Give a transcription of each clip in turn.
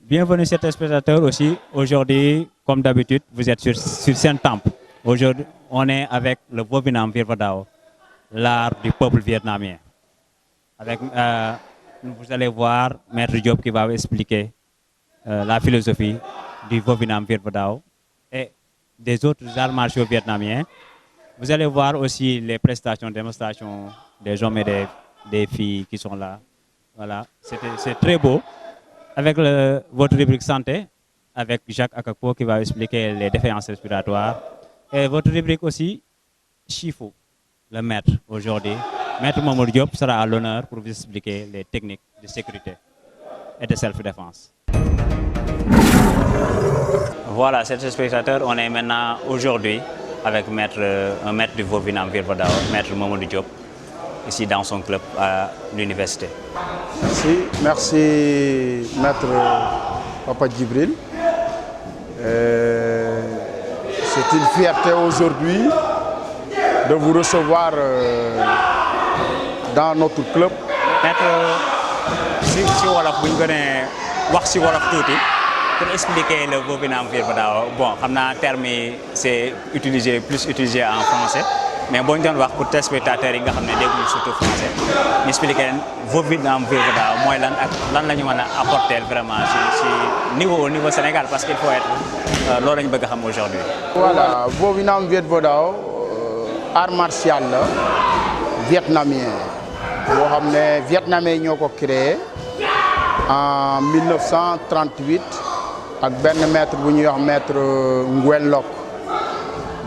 Bienvenue chers téléspectateurs aussi. Aujourd'hui, comme d'habitude, vous êtes sur Saint-Temple. Aujourd'hui, on est avec le Vovinam Virvadao, l'art du peuple vietnamien. Avec, vous allez voir Maître Diop qui va vous expliquer la philosophie du Vovinam Virvadao et des autres arts martiaux vietnamiens. Vous allez voir aussi les prestations, démonstrations des hommes et des filles qui sont là. Voilà, c'est très beau. Avec votre rubrique santé, avec Jacques Akakpo qui va expliquer les défaillances respiratoires. Et votre rubrique aussi, Chifu, le maître aujourd'hui. Maître Mamour Diop sera à l'honneur pour vous expliquer les techniques de sécurité et de self-défense. Voilà, chers spectateurs, on est maintenant aujourd'hui avec un maître du Vovinam Virvadao, Maître Mamour Diop, ici dans son club à l'université. Merci Maître Papa Djibril. C'est une fierté aujourd'hui de vous recevoir dans notre club. Maître, si Wolof bu ñu gënee wax si Wolof tuuti pour expliquer le Vovinam Virvadao, bon, xam naa terme c'est plus utilisé en français. Mais bon, on va pour téléspectateurs yi nga xam ne dégguñu surtout français ñu expliquer leen Vovinam Virvadao mooy lan ak lan la ñu mën a apporter vraiment si au niveau Sénégal parce qu'il faut être loolu la ñu bëgg a xam aujourd'hui. Voilà, Vovinam Virvadao art martial la vietnamien boo xam ne vietnamien ñoo ko créé en 1938 ak benn maître bu ñuy wax maître Nguyen Loc.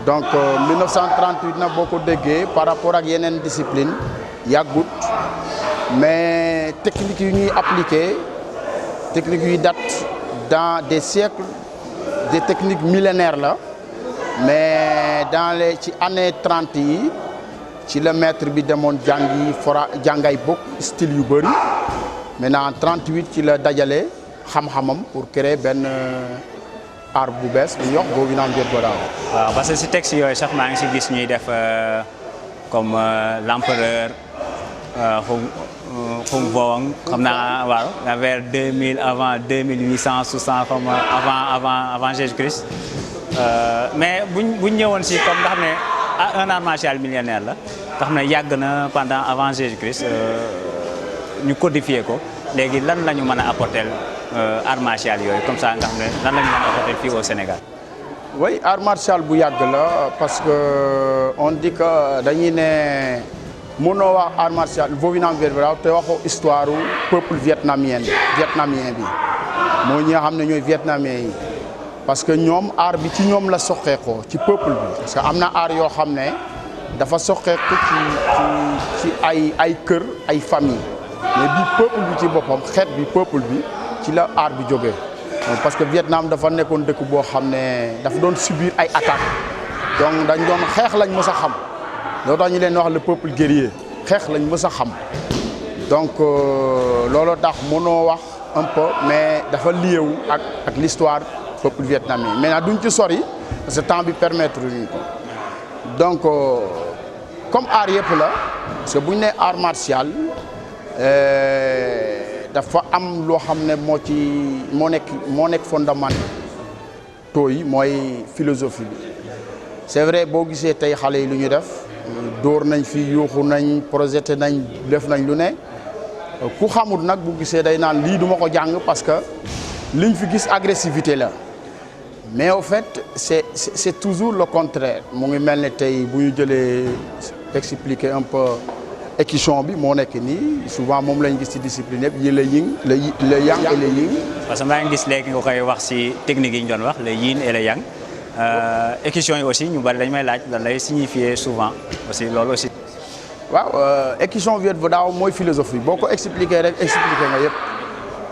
Donc 1938 nag boo ko déggee par rapport ak yeneen discipline yàggut mais techniques yu ñuy appliqué techniques yu date dans des siècles des techniques millénaires la mais dans les ci années 30 yi ci la maître bi demoon jàngi jàngay bokk style yu bëri maintenant en 38 ci la dajale xam-xamam pour créer benn art bu bees bu ñuy wax Vovinam Virvadao. waaw parce que si texte yooyu sax maa ngi si gis ñuy def comme l'empereur Hùng Vương xam naa waaw vers 2000 avant 2800 600 comme avant Jésus-Christ mais buñ ñëwoon si comme nga xam ne un art martial millénaire la nga xam ne yàgg na pendant avant Jésus-Christ ñu codifié ko léegi lan la ñu mën a apporter art martial yooyu comme ça nga xam ne lan la ñu mën a apporter fii au Sénégal. Oui, art martial bu yàgg la parce que on dit que dañuy ne mënoo wax art martial Vovinam Virvadao te waxoo histoire peuple vietnamien bi mooy ñi nga xam ne ñooy vietnamien yi parce que ñoom art bi ci ñoom la soqeekoo ci peuple bi parce que am na art yoo xam ne dafa soqeeku ci ay kër ay famille mais bi peuple bi ci boppam xeet bi peuple bi ci la art bi jógee parce que Vietnam dafa nekkoon dëkk boo xam ne dafa doon subir ay attaques donc dañ doon xeex lañ mës a xam loolu tax ñu leen wax le peuple guerrier xeex lañ mës a xam donc loolu tax mënoo wax un peu mais dafa liéwu ak l'histoire peuple vietnamien maintenant duñ ci sori parce que temps bi permettre ñu ko donc comme art yëpp la parce que bu ñu nee art martial dafa am loo xam ne moo nekk fondamentaux yi mooy philosophie bi c'est vrai boo gisee tey xale yi lu ñu def dóor nañ fi yuuxu nañ projeté nañ def nañ lu ne ku xamul nag bu gisee day naan lii duma ko jàng parce que liñ fi gis agressivité la mais au fait c'est toujours le contraire mu ngi mel ne tey bu ñu jëlee expliquer un peu équation bi moo nekk nii souvent moom lañ gis ci discipline yëpp yi le yin le yang et le yin. parce que maa ngi gis léegi nga koy wax ci technique yi ñu doon wax le yin et le yang équation yi aussi ñu bari dañ may laaj lan lay signifier souvent aussi loolu aussi. waaw équation Virvadao mooy philosophie boo ko expliquer rek expliquer nga yëpp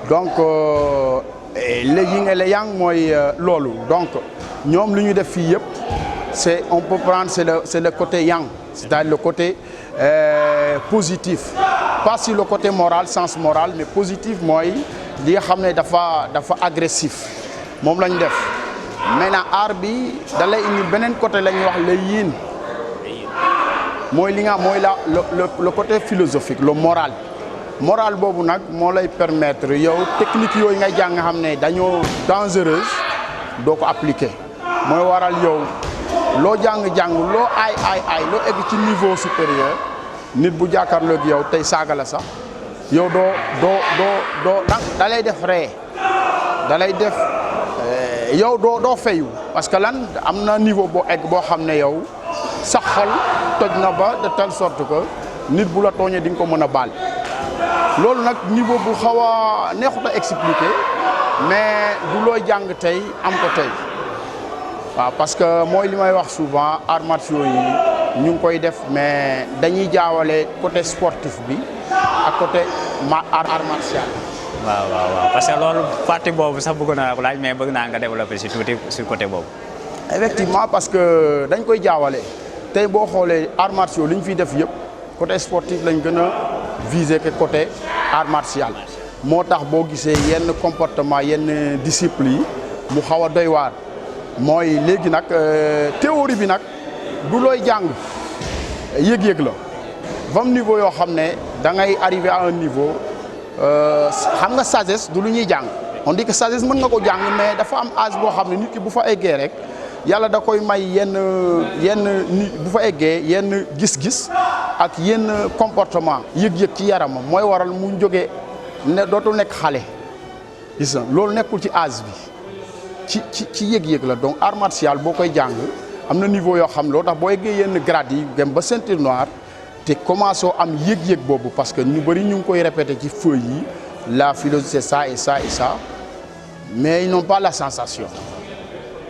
donc le yin et le yang mooy loolu donc ñoom lu ñu def fii yëpp c'est on peut prendre c'est le côté yang c'est-à-dire le côté positif pas sur le côté moral sens moral mais positif mooy li nga xam ne dafa agressif moom la ñu def maintenant art bi da lay indi beneen côté la ñuy wax le yin mooy li nga mooy le côté philosophique le moral moral boobu nag moo lay permettre yow technique yooyu ngay jàng nga xam ne dañoo dangereuse doo ko appliquer mooy waral yow loo jàng-jàng loo ay loo egg ci niveau supérieur nit bu jàkkaarloog yow tey saaga la sax yow doo da lay def ree da lay def yow doo fayu parce que lan am na niveau boo egg boo xam ne yow sa xol toj na ba de telle sorte que nit bu la tooñee di nga ko mën a baal loolu nag niveau bu xaw a neexut a expliquer mais du looy jàng tey am ko tey waaw parce que mooy li may wax souvent arts martiaux yi ñu ngi koy def mais dañuy jaawale côté sportif bi ak côté art martial. waaw parce que loolu partie boobu sax bëgg naa ko laaj mais bëgg naa nga développer si tuuti sur côté boobu. effectivement parce que dañ koy jaawale tey boo xoolee arts martiaux li ñu fiy def yëpp côté sportif lañ gën a viser que côté art martial moo tax boo gisee yenn comportement yenn disciples yi mu xaw a doy waar mooy léegi nag théorie bi nag du looy jàng yëg-yëg la vom niveau yoo xam ne da ngay arriver à un niveau xam nga sagesse du lu ñuy jàng on dit que sagesse mën nga ko jàng mais dafa am âge boo xam ne nit ki bu fa eggee rek yàlla da koy may yenn nit bu fa eggee yenn gis-gis ak yenn comportement yëg-yëg ci yaramam mooy waral mu jógee ne dootul nekk xale gis nga loolu nekkul ci âge bi ci yëg-yëg la donc art martial boo koy jàng am na niveau yoo xam loo tax boo eggee yenn grade yi dem ba ceinture noire te commencé am yëg-yëg boobu parce que ñu bëri ñu ngi koy répété ci feuilles yi la philosophie c'est ça et ça et ça mais ils n'ont pas la sensation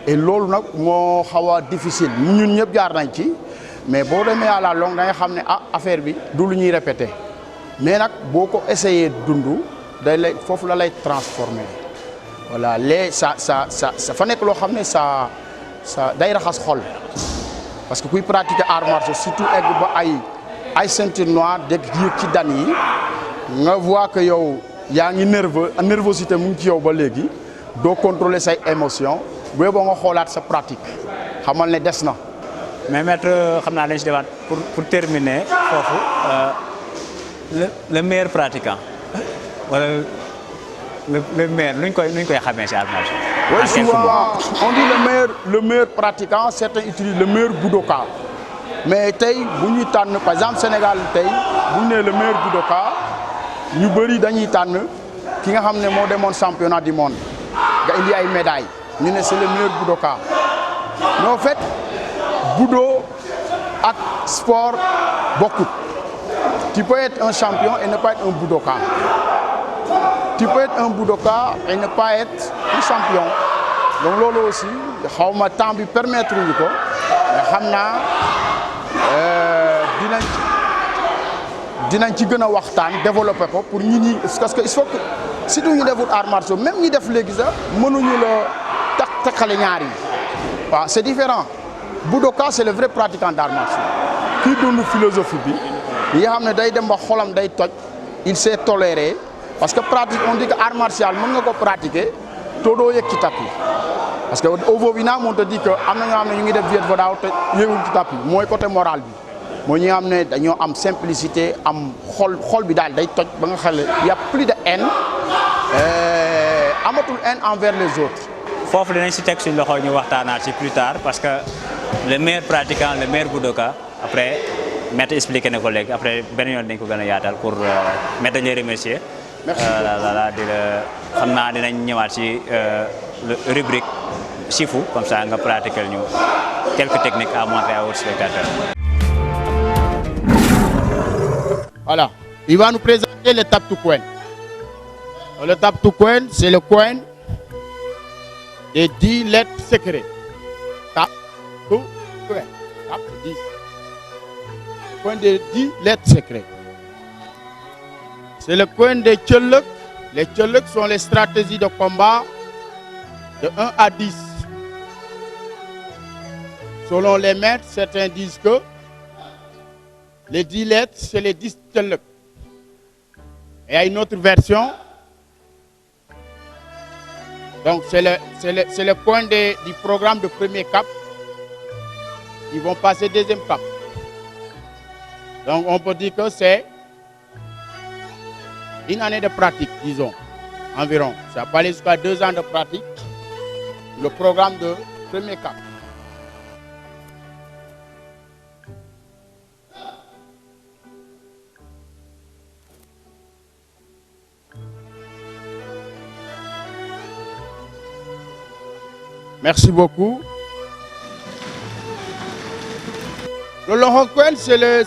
et loolu nag moo xaw a difficile ñun ñëpp jaar nañ ci mais boo demee à la longue da nga xam ne affaire bi du lu ñuy répété mais nag boo ko essayé dund day lay foofu la lay transformer voilà ça fa nekk loo xam ne ça day raxas xol parce que kuy pratiquer arts martiaux surtout egg ba ay ceinture noire dégg yëg ci dan yi nga vois que yow yaa ngi nervosité mu ngi ci yow ba léegi doo contrôler say émotion boo nga xoolaat sa pratique xamal ne des na. mais maître xam naa dañ si defaat pour terminer foofu le meilleur pratiquant wala le meilleur nuñ koy xamee si arts martiaux. oui souvent on dit le meilleur pratiquant certains utilisent le meilleur budoka mais tey bu ñuy tànn par exemple Sénégal tey bu ñu nee le meilleur budoka ñu bëri dañuy tànn ki nga xam ne moo demoon championnat du monde nga indi ay médailles ñu ne c'est le meilleur budoka mais en fait budo ak sport bokkut. Tu peux être un champion et ne pas être un budoka. Tu peux être un budoka et ne pas être un champion. Donc loolu aussi xaw ma temps bi permettre ñu ko mais xam naa dinañ ci gën a waxtaan développer ko pour ñi parce que il faut que surtout ñu defut arts martiaux même ñi def léegi sax mënuñu la takkale ñaar yi waaw c'est différent. Budoka c'est le vrai pratiquant d'arts martiaux kii dund philosophie bi yi nga xam ne day dem ba xolam day toj il sait tolérer parce que pratique on dit que art martial mën nga ko pratiquer te doo yëg ci tapis parce que au Vietnam on te dit que am na ñoo xam ne ñu ngi def Viet Vo Dao te yëguñ ci tapis mooy côté moral bi mooy ñi nga xam ne dañoo am simplicité am xol bi daal day toj ba nga xam ne y a plus de haine amatul haine envers les autres. foofu dinañ si teg suñu loxo ñu waxtaanaat ci plus tard parce que le meilleur pratiquant le meilleur budoka après maître expliqué na ko léegi après benn yoon dañ ko gën a yaatal pour maître dañ lay remercier. merci di la xam naa dinañ ñëwaat ci rubrique Shifu comme ça nga pratiquer ñu quelques techniques à montrer à aux spectateurs. Voilà, il va nous présenter le tap to coin. Le tap to coin, c'est le coin des 10 lettres secrètes. Tap to coin. Tap 10. Le coin des 10 lettres secrètes. C'est le coin des Tcheluk. Les Tcheluk sont les stratégies de combat de 1 à 10. Selon les maîtres, certains disent que les 10 lettres, c'est les 10 Tcheluk. Et il y a une autre version. Donc, c'est le coin du programme de premier cap. Ils vont passer deuxième cap. Donc, on peut dire que c'est une année de pratique, disons, environ. Ça peut aller jusqu'à 2 ans de pratique, le programme de premier cap. Merci beaucoup. Le Longhorn, c'est le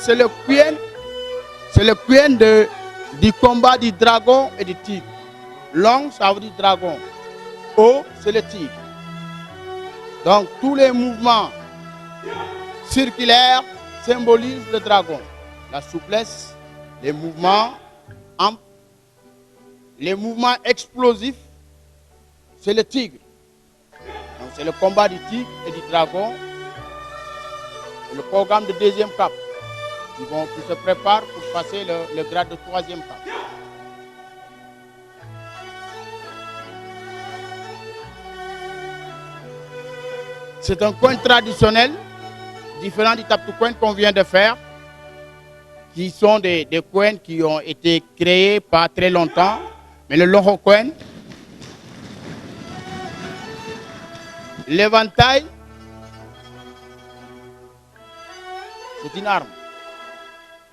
queen du combat du dragon et du tigre. Long, ça veut dire dragon. O, c'est le tigre. Donc, tous les mouvements circulaires symbolisent le dragon. La souplesse, les mouvements amples, les mouvements explosifs, c'est le tigre. Donc, c'est le combat du tigre et du dragon. Le programme de deuxième cap, qui se préparent pour passer le grade de troisième cap. C'est un coin traditionnel, différent du tap to coin qu'on vient de faire, qui sont des coins qui ont été créés pas très longtemps, mais le Longhorn coin, l'éventail, c'est une arme.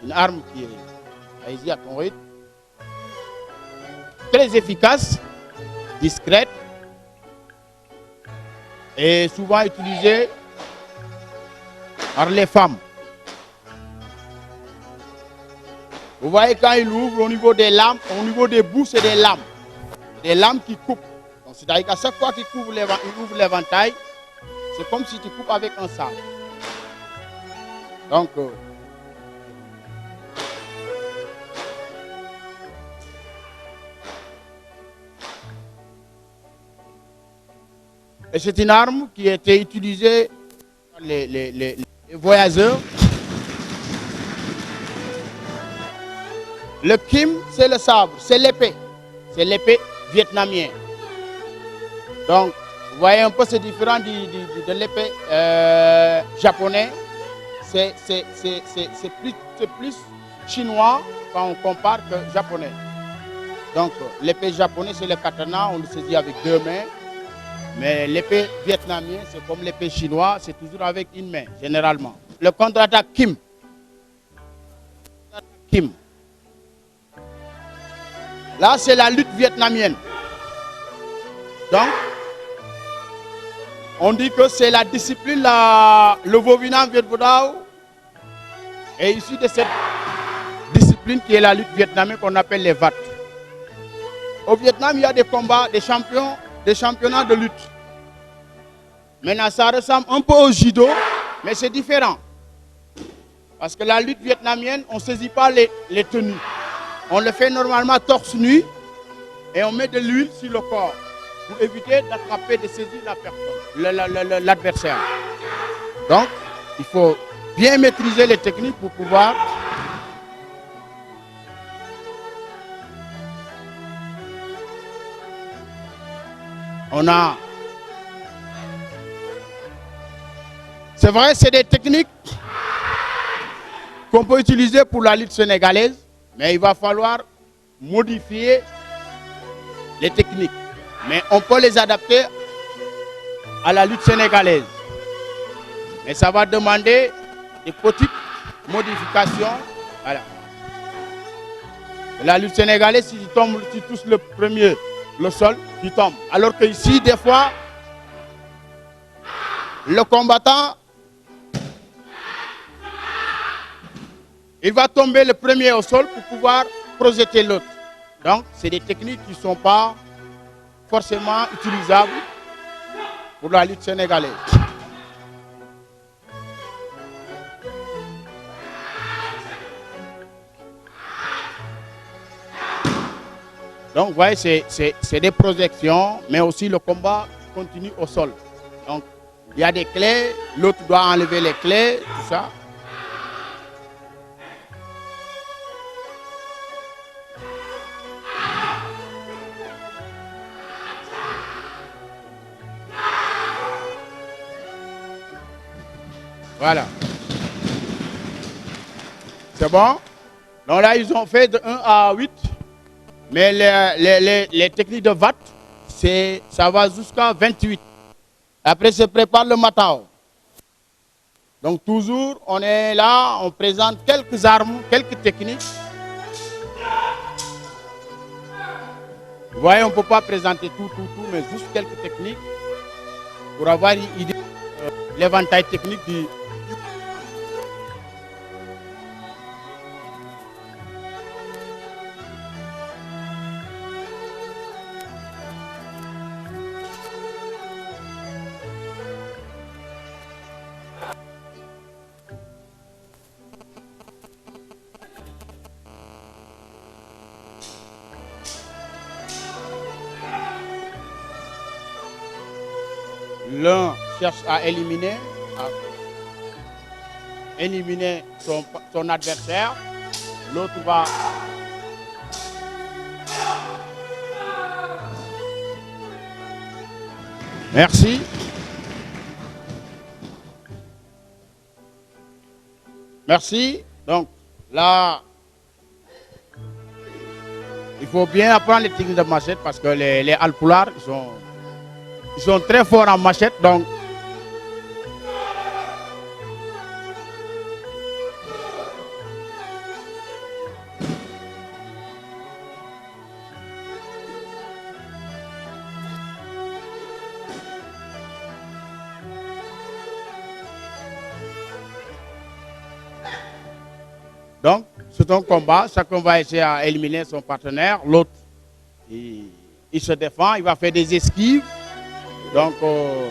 Une arme qui est, allez-y à ton rythme, très efficace, discrète et souvent utilisée par les femmes. Vous voyez quand il ouvre au niveau des lames, au niveau des bouts, c'est des lames. Des lames qui coupent. C'est-à-dire qu'à chaque fois qu'il ouvre l'éventail, c'est comme si tu coupes avec un sabre. Donc, et c'est une arme qui a été utilisée par les voyageurs. Le kim, c'est le sabre, c'est l'épée vietnamienne. Donc, vous voyez un peu, c'est différent de l'épée japonaise. C'est plus chinois quand on compare que japonais. Donc, l'épée japonaise, c'est le katana, on le saisit avec 2 mains. Mais l'épée vietnamienne, c'est comme l'épée chinoise, c'est toujours avec une main, généralement. Le contre-attaque Kim. Là, c'est la lutte vietnamienne. Donc, on dit que c'est la discipline, le Vovinam Viet Vo Dao est issu de cette discipline qui est la lutte vietnamienne qu'on appelle les VAT. Au Vietnam, il y a des combats, des championnats de lutte. Maintenant, ça ressemble un peu au judo, mais c'est différent. Parce que la lutte vietnamienne, on ne saisit pas les tenues. On le fait normalement torse nu et on met de l'huile sur le corps pour éviter d'attraper, de saisir la personne, l'adversaire. Donc, il faut bien maîtriser les techniques pour pouvoir c'est vrai, c'est des techniques qu'on peut utiliser pour la lutte sénégalaise, mais il va falloir modifier les techniques. Mais on peut les adapter à la lutte sénégalaise. Mais ça va demander des petites modifications. Voilà. La lutte sénégalaise, si tu touches le sol, tu tombes. Alors que ici, des fois, le combattant, il va tomber le premier au sol pour pouvoir projeter l'autre. Donc, c'est des techniques qui ne sont pas forcément utilisables pour la lutte sénégalaise. Donc, vous voyez, c'est des projections, mais aussi le combat continue au sol. Donc, il y a des clés, l'autre doit enlever les clés, tout ça. Voilà. C'est bon? Donc là, ils ont fait de 1 à 8. Mais les techniques de VAT, ça va jusqu'à 28. Après, se prépare le matao. Donc toujours, on est là, on présente quelques armes, quelques techniques. Vous voyez, on ne peut pas présenter tout, mais juste quelques techniques pour avoir une idée de l'éventail technique du... L'un cherche à éliminer son adversaire. L'autre va... Merci. Merci. Donc là, il faut bien apprendre les techniques de machette parce que les Alpulaar, ils sont très forts en machette. Donc, c'est un combat. Chacun va essayer à éliminer son partenaire. L'autre, il se défend, il va faire des esquives. Donc, le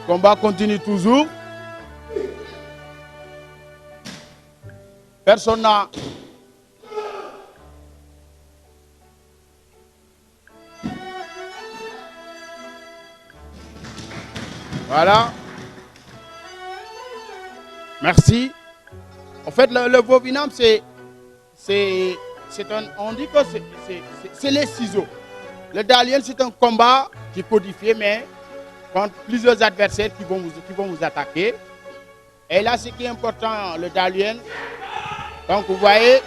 combat continue toujours. Personne n'a... Voilà. Merci. En fait, le Vovinam, on dit que c'est les ciseaux. Le Dalian, c'est un combat qui est codifié, mais contre plusieurs adversaires qui vont vous attaquer. Et là, ce qui est important, le Dalian, donc vous voyez,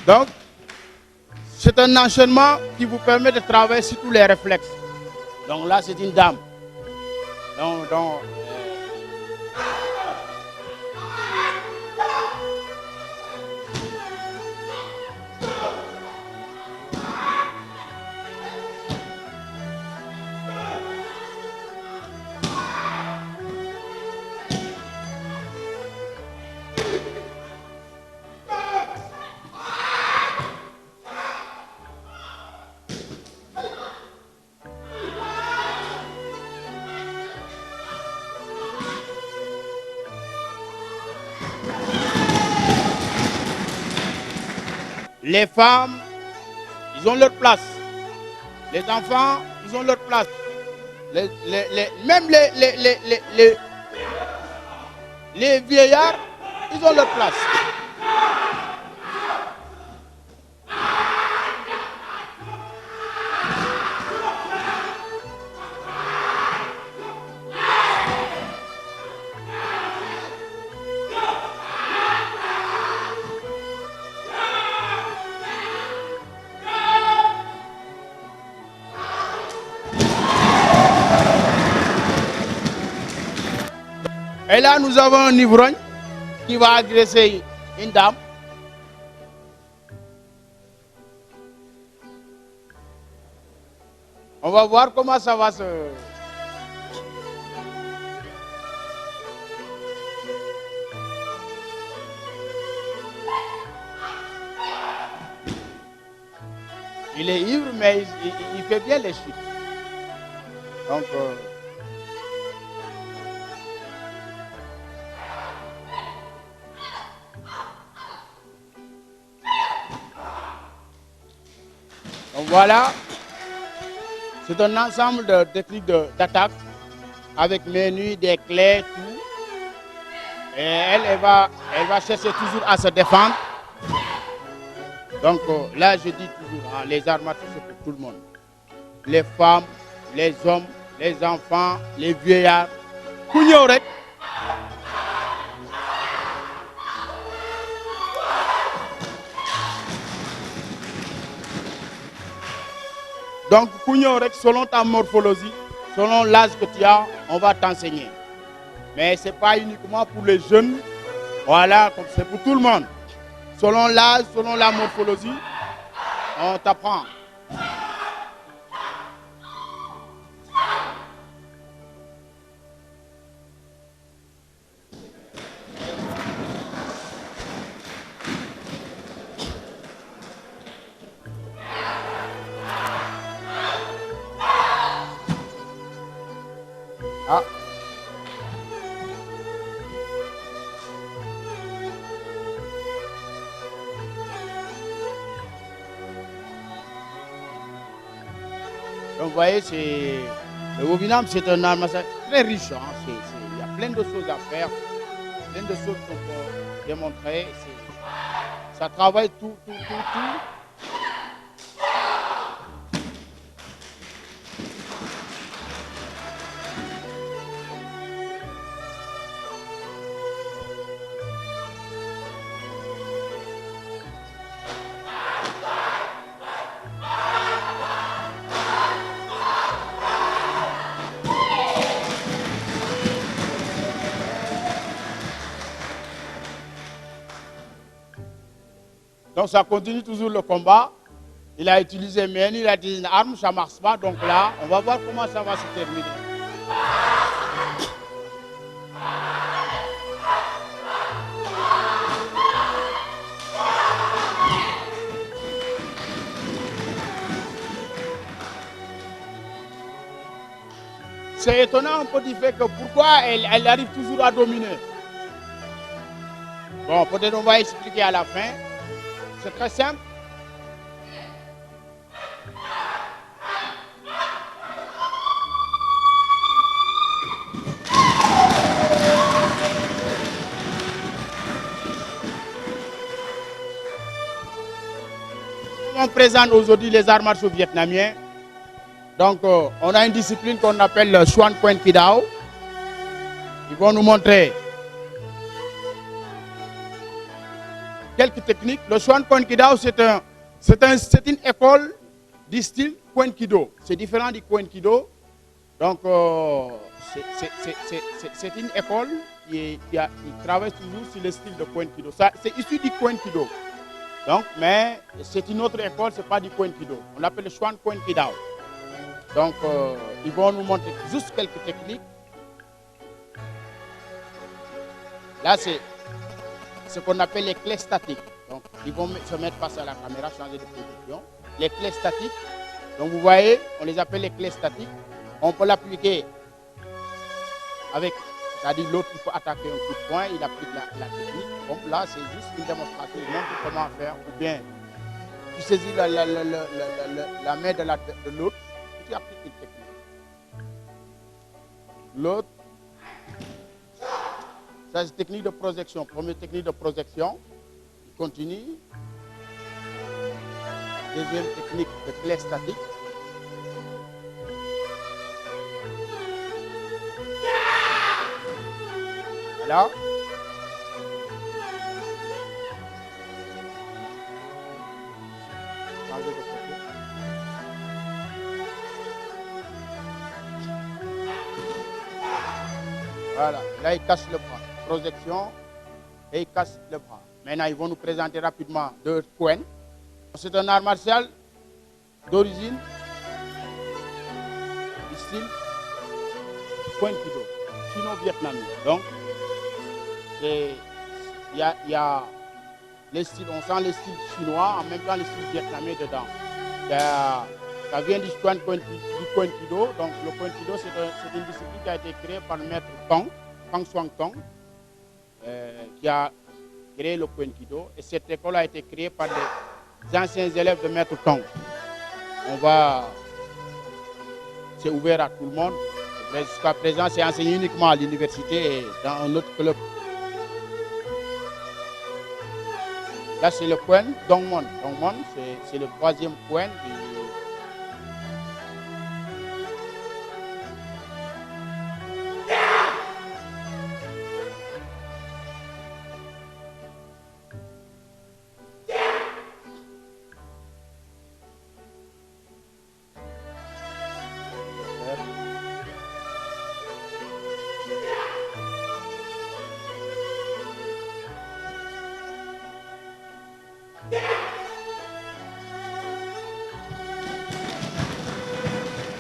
donc, c'est un enchaînement qui vous permet de travailler sur tous les réflexes. Donc là, c'est une dame. Les femmes, ils ont leur place. Les enfants, ils ont leur place. Même les vieillards, ils ont leur place. Et là, nous avons un ivrogne qui va agresser une dame. On va voir comment ça va se... Il est ivre, mais il fait bien les chiffres. Donc... Voilà. C'est un ensemble de techniques d'attaque avec menu, des clés, tout. Et elle va chercher toujours à se défendre. Donc là, je dis toujours, hein, les arts martiaux, c'est pour tout le monde. Les femmes, les hommes, les enfants, les vieillards. Ku ñëw rek. Donc, ku ñëw rek, selon ta morphologie, selon l'âge que tu as, on va t'enseigner. Mais ce n'est pas uniquement pour les jeunes. Voilà, c'est pour tout le monde. Selon l'âge, selon la morphologie, on t'apprend. Ah. Donc, vous voyez, le Wovinam, c'est un art martial très riche. Hein. Il y a plein de choses à faire, plein de choses qu'on peut démontrer. Ça travaille tout. Donc ça continue toujours le combat. Il a utilisé menu, il a utilisé une arme, ça ne marche pas. Donc là, on va voir comment ça va se terminer. C'est étonnant un peu du fait que pourquoi elle arrive toujours à dominer. Bon, peut-être on va expliquer à la fin. C'est très simple. On présente aujourd'hui les arts martiaux vietnamiens. Donc, on a une discipline qu'on appelle le Xuan Quen Ki Dao. Ils vont nous montrer quelques techniques. Le Xuan Quen Ki Dao, c'est une école du style Quen Ki Do. C'est différent du Quen Ki Do. Donc, c'est une école qui travaille toujours sur le style de Quen Ki Do. C'est issu du Quen Ki Do. Donc, mais c'est une autre école, ce n'est pas du Quen Ki Do. On l'appelle le Xuan Quen Ki Dao. Donc, ils vont nous montrer juste quelques techniques. Là, c'est ce qu'on appelle les clés statiques. Donc, ils vont se mettre face à la caméra, changer de position. Les clés statiques, donc vous voyez, on les appelle les clés statiques. On peut l'appliquer avec, c'est-à-dire l'autre, il faut attaquer un coup de poing, il applique la technique. Donc là, c'est juste une démonstration, il montre comment faire. Ou bien, tu saisis la main de l'autre, tu appliques une technique. L'autre, ça c'est technique de projection. Première technique de projection, il continue. Deuxième technique de clé statique. Voilà. Changer de côté. Voilà, là il casse le bras. Projection et il casse le bras. Maintenant, ils vont nous présenter rapidement deux Quen. C'est un art martial d'origine du style Quen Ki Do, chino-vietnamien. Donc, il y a les styles, on sent les styles chinois, en même temps les styles vietnamiens dedans. Ça vient du Quen Ki Do. Donc, le Quen Ki Do, c'est une discipline qui a été créée par le maître Tong, Phang Xuan Tong, qui a créé le Quen Ki Do. Et cette école a été créée par les anciens élèves de maître Tong. c'est ouvert à tout le monde. Jusqu'à présent, c'est enseigné uniquement à l'université et dans un autre club. Là, c'est le coin Dongmon. Dongmon, c'est le troisième coin du...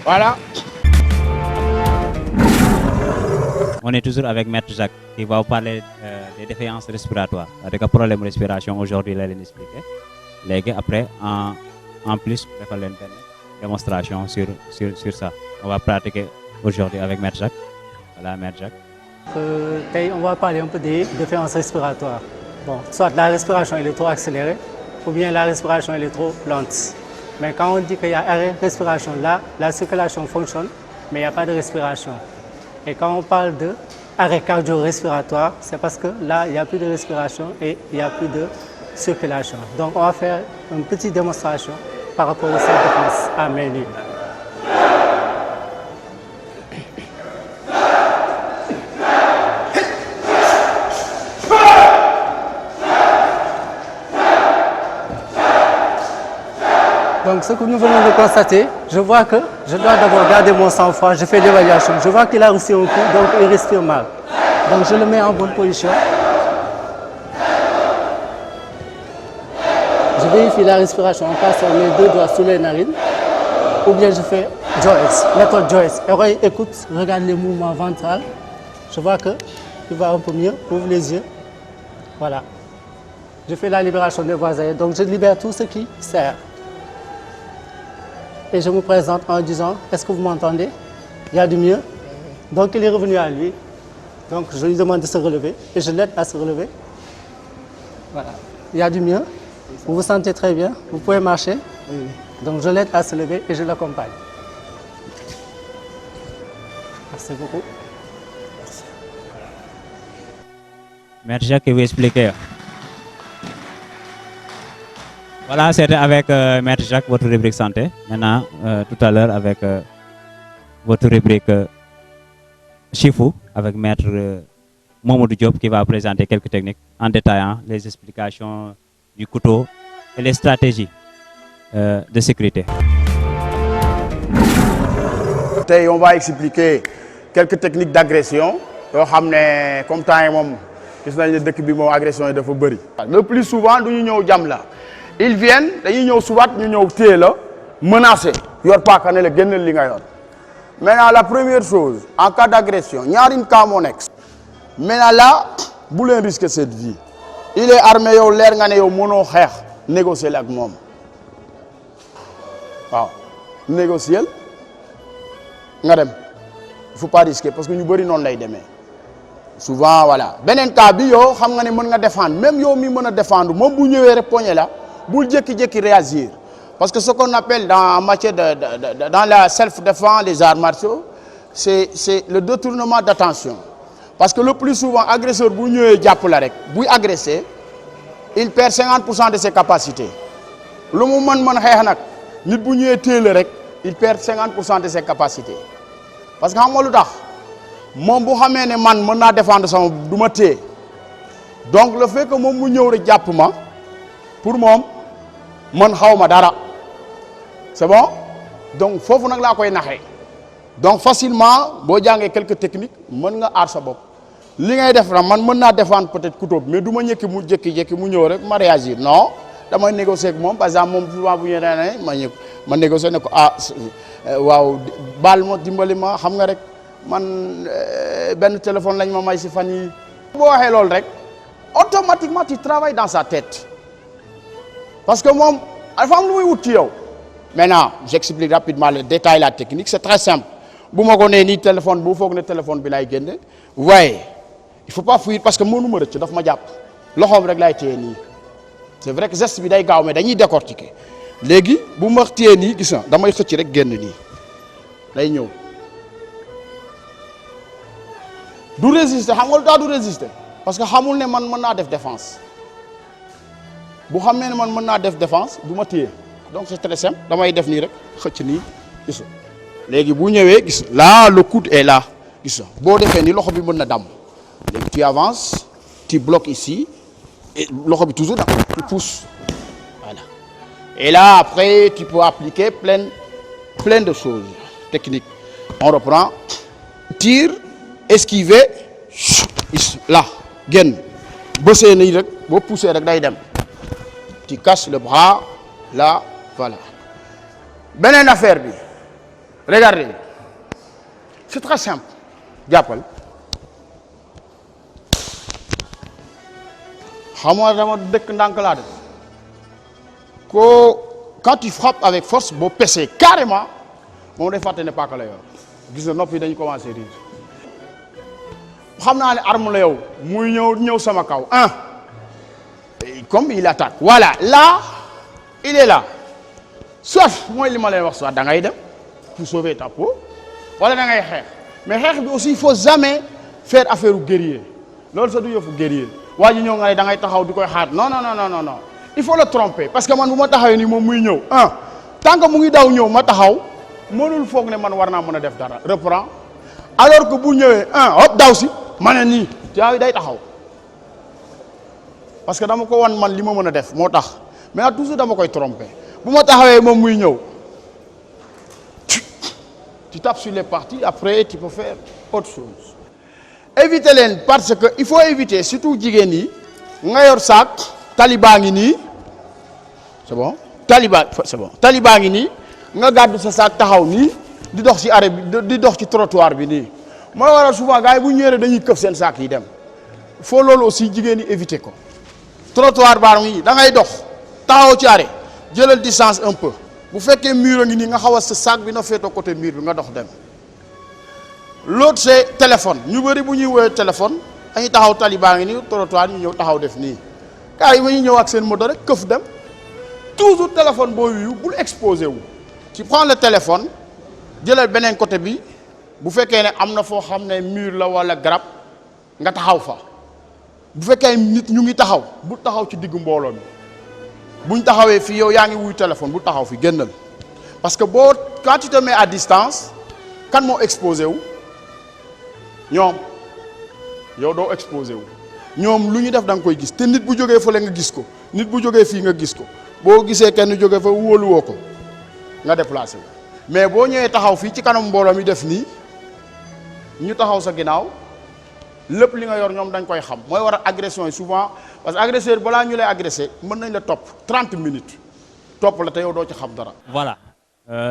Voilà. On est toujours avec Maître Jacques qui va vous parler des défaillances respiratoires. Avec un problème de respiration aujourd'hui, là, il expliqué. Après, en plus, on va faire une démonstration sur ça. On va pratiquer aujourd'hui avec Maître Jacques. Voilà, Maître Jacques. On va parler un peu des défaillances respiratoires. Bon, soit la respiration elle est trop accélérée, ou bien la respiration elle est trop lente. Mais quand on dit qu'il y a arrêt de respiration, là, la circulation fonctionne, mais il n'y a pas de respiration. Et quand on parle d'arrêt cardio-respiratoire, c'est parce que là, il n'y a plus de respiration et il n'y a plus de circulation. Donc, on va faire une petite démonstration par rapport au self-défense à main libre. Donc ce que nous venons de constater, je vois que je dois d'abord garder mon sang-froid, je fais l'évaluation. Je vois qu'il a reçu un coup, donc il respire mal. Donc je le mets en bonne position. Je vérifie la respiration en passant mes deux doigts sous les narines. Ou bien je fais Joyce, méthode Joyce. Oreille, écoute, regarde les mouvements ventrales. Je vois qu'il va un peu mieux, ouvre les yeux. Voilà. Je fais la libération des voies aériennes, donc je libère tout ce qui sert. Et je me présente en disant, est-ce que vous m'entendez? Il y a du mieux. Donc il est revenu à lui. Donc je lui demande de se relever et je l'aide à se relever. Voilà. Il y a du mieux. Vous vous sentez très bien. Vous pouvez marcher. Oui. Donc je l'aide à se lever et je l'accompagne. Merci beaucoup. Merci. Maître Jacques, vous expliquez. Voilà, c'était avec Maître Jacques, votre rubrique santé. Maintenant, tout à l'heure, avec votre rubrique Chifou, avec Maître Mamadou Diop qui va présenter quelques techniques en détaillant les explications du couteau et les stratégies de sécurité. On va expliquer quelques techniques d'agression. Comme agression le plus souvent, nous sommes là. Ils viennent, ils souvent menacés. Maintenant, la première chose, en cas d'agression, il y a une cas mon ex. Maintenant là, vous risquez cette vie. Il est armé, négocier avec moi. Négocier. Il ne faut pas risquer parce que nous sommes là. Souvent, voilà. Benen cas, vous pouvez défendre. Même si vous pouvez défendre, vous pouvez répondre là. Vous pouvez réagir. Parce que ce qu'on appelle dans la self-défense, les arts martiaux, c'est le détournement d'attention. Parce que le plus souvent, l'agresseur, vous agressez, il perd 50% de ses capacités. Le moment où il perd 50% de ses capacités. Parce que moi, je défendre son donc le fait que moi, pour moi, c'est bon? Donc, il faut que vous donc, facilement, si vous avez quelques techniques, vous pouvez faire ce que je défendre peut-être couteau, mais je ne peux pas réagir. Non, je vais négocier avec moi. Par exemple, je négocier avec waaw, balmo dimbalima xam nga rek man ben téléphone lañ ma may ci fan yi bo waxé lol rek automatiquement tu travailles dans sa tête parce que mom dafa am lu muy wut ci yow. Maintenant j'explique rapidement le détail la technique, c'est très simple. Bu mako né ni téléphone bu fogg né téléphone bi lay génné ouais, il faut pas fuir parce que mënuma rëcc daf ma japp loxom rek lay téye ni. C'est vrai que geste bi day gaaw mais dañuy décortiquer. léegi bu ma téye nii gis na damay xëcc rek génn nii day ñëw du résister xam nga lu tax du résister parce que xamul ne man mën naa def défense bu xamee ne man mën naa def défense du ma téye donc c'est très simple damay def nii rek xëcc nii gis nga léegi bu ñëwee gis là le coude est là gis nga boo defee nii loxo bi mën na damm léegi tu avances tu bloques ici et loxo bi toujours da tu pousses voilà et là après tu peux appliquer plein de choses techniques on reprend tire esquiver là génn bësee nii rek boo poussé rek day dem tu casses le bras là voilà beneen affaire bi regardez c'est très simple jàppal xam nga dama dëkk ndànk laa def ko quand tu frappes avec force boo pesee carrément moom day fàtte ne paaka la yor gis nga nopp yi dañu commencé riir xam naa ne arme la yow muy ñëw sama kaw comme il attaque voilà là il est là soit mooy li ma leen wax soit da ngay dem pour sauver ta peau wala da ngay xeex mais xeex bi aussi il faut jamais faire affaire u guerrier loolu sa du yëfu guerrier waa ji ñëw nga ne da ngay taxaw di koy xaar non il faut le tromper parce que man bu ma taxawee nii moom muy ñëw tant que mu ngi daw ñëw ma taxaw mënul foog ne man war naa mën a def dara reprend alors que bu ñëwee hop daw si ma ne nii yaa day taxaw parce que dama ko wan man li ma mën a def moo tax mais toujours dama koy tromper bu ma taxawee moom muy ñëw tu tapes sur les parties après tu peux faire autre chose. éviter leen parce que il faut éviter surtout jigéen yi nga yor saak taliban ngi nii c'est bon taliban ngi nii nga gàddu sa saak taxaw nii di dox ci arrêt bi di dox ci trottoir bi nii mooy waral souvent gars yi bu ñëwee dañuy këf seen saak yi dem il faut loolu aussi jigéen yi éviter ko trottoir baa ngi da ngay dox taxaw ci arrêt jëlal distance un peu bu fekkee mur a ngi nii nga xaw a sa saak bi na féetoo côté mur bi nga dox dem. l'autre c'est téléphone ñu bëri bu ñuy woowee téléphone dañuy taxaw taliban ngi nii trottoir ñu ñëw taxaw def nii gars yi ba ñuy ñëw ak seen moto rek këf dem toujours téléphone boo wuyu bul exposé wu. tu prends le téléphone jëlal beneen côté bi bu fekkee ne am na foo xam ne mur la wala garab nga taxaw fa bu fekkee nit ñu ngi taxaw bu taxaw ci diggu mbooloo mi buñ taxawee fii yow yaa ngi wuyu téléphone bu taxaw fi génnal parce que boo quand tu te mets à distance kan moo exposé wu. ñoom yow doo exposé wu ñoom lu ñu def da nga koy gis te nit bu jógee fële nga gis ko nit bu jógee fii nga gis ko boo gisee kenn jógee fa wóoluwoo ko nga déplacé wu mais boo ñëwee taxaw fii ci kanam mbooloo mi def nii ñu taxaw sa ginnaaw lépp li nga yor ñoom dañ koy xam mooy war a agression yi souvent parce que agresseur balaa ñu lay agressé mën nañ la topp 30 minutes topp la te yow doo ci xam dara. Voilà,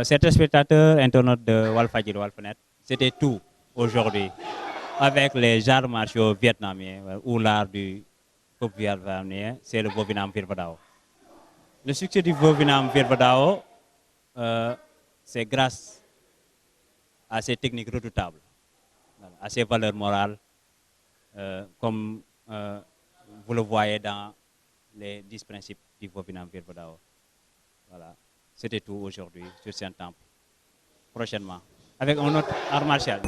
chers téléspectateurs internautes de Walfadjri Walfnet, c'était tout aujourd'hui avec les arts martiaux vietnamiens ou l'art du peuple vietnamien, c'est le Vô Vinam Viet Vo Dao. Le succès du Vô Vinam Viet Vo Dao, c'est grâce à ces techniques redoutables, à ces valeurs morales, comme vous le voyez dans les 10 principes du Vô Vinam Viet Vo Dao. Voilà, c'était tout aujourd'hui sur Sen Temple. Prochainement, avec un autre art martial.